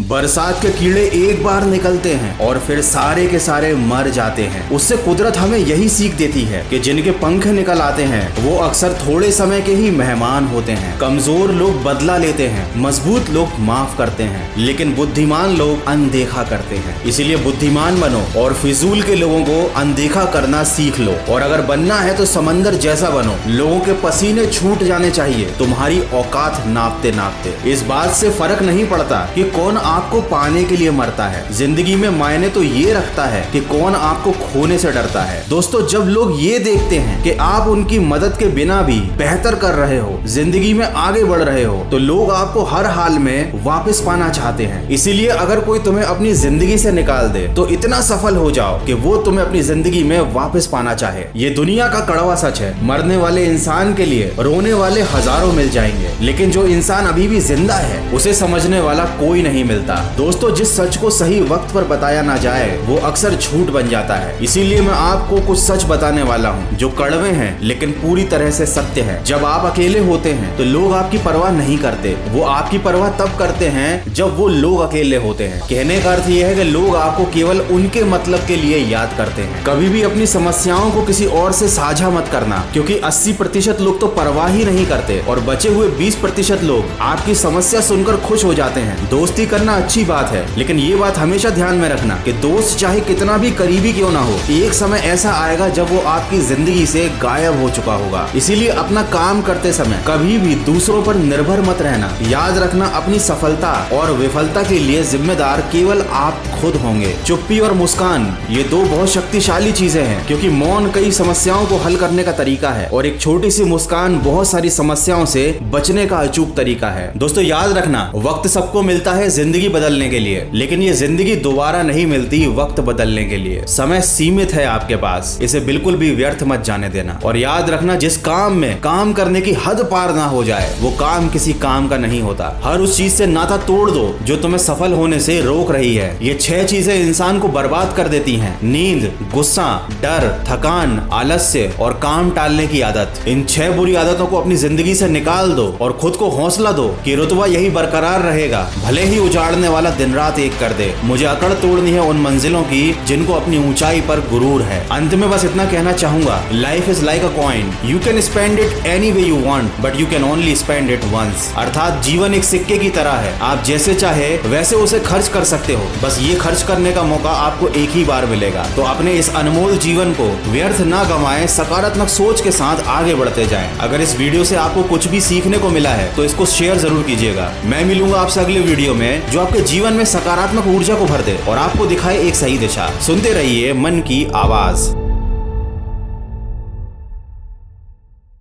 बरसात के कीड़े एक बार निकलते हैं और फिर सारे के सारे मर जाते हैं। उससे कुदरत हमें यही सीख देती है कि जिनके पंख निकल आते हैं वो अक्सर थोड़े समय के ही मेहमान होते हैं। कमजोर लोग बदला लेते हैं, मजबूत लोग माफ करते हैं, लेकिन बुद्धिमान लोग अनदेखा करते हैं। इसीलिए बुद्धिमान बनो और फिजूल के लोगों को अनदेखा करना सीख लो। और अगर बनना है तो समंदर जैसा बनो, लोगों के पसीने छूट जाने चाहिए तुम्हारी औकात नापते नापते। इस बात से फर्क नहीं पड़ता कि कौन आपको पाने के लिए मरता है, जिंदगी में मायने तो ये रखता है कि कौन आपको खोने से डरता है। दोस्तों, जब लोग ये देखते हैं कि आप उनकी मदद के बिना भी बेहतर कर रहे हो, जिंदगी में आगे बढ़ रहे हो, तो लोग आपको हर हाल में वापस पाना चाहते हैं। इसीलिए अगर कोई तुम्हें अपनी जिंदगी से निकाल दे तो इतना सफल हो जाओ कि वो तुम्हें अपनी जिंदगी में वापस पाना चाहे। ये दुनिया का कड़वा सच है। मरने वाले इंसान के लिए रोने वाले हजारों मिल जाएंगे, लेकिन जो इंसान अभी भी जिंदा है उसे समझने वाला कोई नहीं मिलता। दोस्तों, जिस सच को सही वक्त पर बताया ना जाए वो अक्सर झूठ बन जाता है। इसीलिए मैं आपको कुछ सच बताने वाला हूँ जो कड़वे हैं लेकिन पूरी तरह से सत्य है। जब आप अकेले होते हैं तो लोग आपकी परवाह नहीं करते, वो आपकी परवाह तब करते हैं जब वो लोग अकेले होते हैं। कहने का अर्थ यह है कि लोग आपको केवल उनके मतलब के लिए याद करते हैं। कभी भी अपनी समस्याओं को किसी और से साझा मत करना, क्योंकि 80% लोग तो परवाह ही नहीं करते और बचे हुए 20% लोग आपकी समस्या सुनकर खुश हो जाते हैं। दोस्ती करना अच्छी बात है, लेकिन ये बात हमेशा ध्यान में रखना कि दोस्त चाहे कितना भी करीबी क्यों ना हो, एक समय ऐसा आएगा जब वो आपकी जिंदगी से गायब हो चुका होगा। इसीलिए अपना काम करते समय कभी भी दूसरों पर निर्भर मत रहना। याद रखना, अपनी सफलता और विफलता के लिए जिम्मेदार केवल आप खुद होंगे। चुप्पी और मुस्कान, ये दो बहुत शक्तिशाली चीजें हैं, क्योंकि मौन कई समस्याओं को हल करने का तरीका है और एक छोटी सी मुस्कान बहुत सारी समस्याओं से बचने का अचूक तरीका है। दोस्तों, याद रखना, वक्त सबको मिलता है जिंदगी बदलने के लिए, लेकिन ये जिंदगी दोबारा नहीं मिलती वक्त बदलने के लिए। समय सीमित है आपके पास, इसे बिल्कुल भी व्यर्थ मत जाने देना। और याद रखना, जिस काम में काम करने की हद पार ना हो जाए वो काम किसी काम का नहीं होता। हर उस चीज से नाता तोड़ दो जो तुम्हें सफल होने से रोक रही है। ये 6 चीजें इंसान को बर्बाद कर देती हैं: नींद, गुस्सा, डर, थकान, आलस्य और काम टालने की आदत। इन 6 बुरी आदतों को अपनी जिंदगी से निकाल दो और खुद को हौसला दो कि रुतबा यही बरकरार रहेगा, भले ही उजाड़ने वाला दिन रात एक कर दे। मुझे अकड़ तोड़नी है उन मंजिलों की जिनको अपनी ऊंचाई पर गुरूर है। अंत में बस इतना कहना चाहूंगा, life is like a coin, you can spend it any way you want but you can only spend it once. अर्थात जीवन एक सिक्के की तरह है, आप जैसे चाहे वैसे उसे खर्च कर सकते हो, बस ये खर्च करने का मौका आपको एक ही बार मिलेगा। तो अपने इस अनमोल जीवन को व्यर्थ ना गंवाएं, सकारात्मक सोच के साथ आगे बढ़ते जाएं। अगर इस वीडियो से आपको कुछ भी सीखने को मिला है तो इसको शेयर जरूर कीजिएगा। मैं मिलूंगा आपसे अगले वीडियो में जो आपके जीवन में सकारात्मक ऊर्जा को भर दे और आपको दिखाए एक सही दिशा। सुनते रहिए मन की आवाज।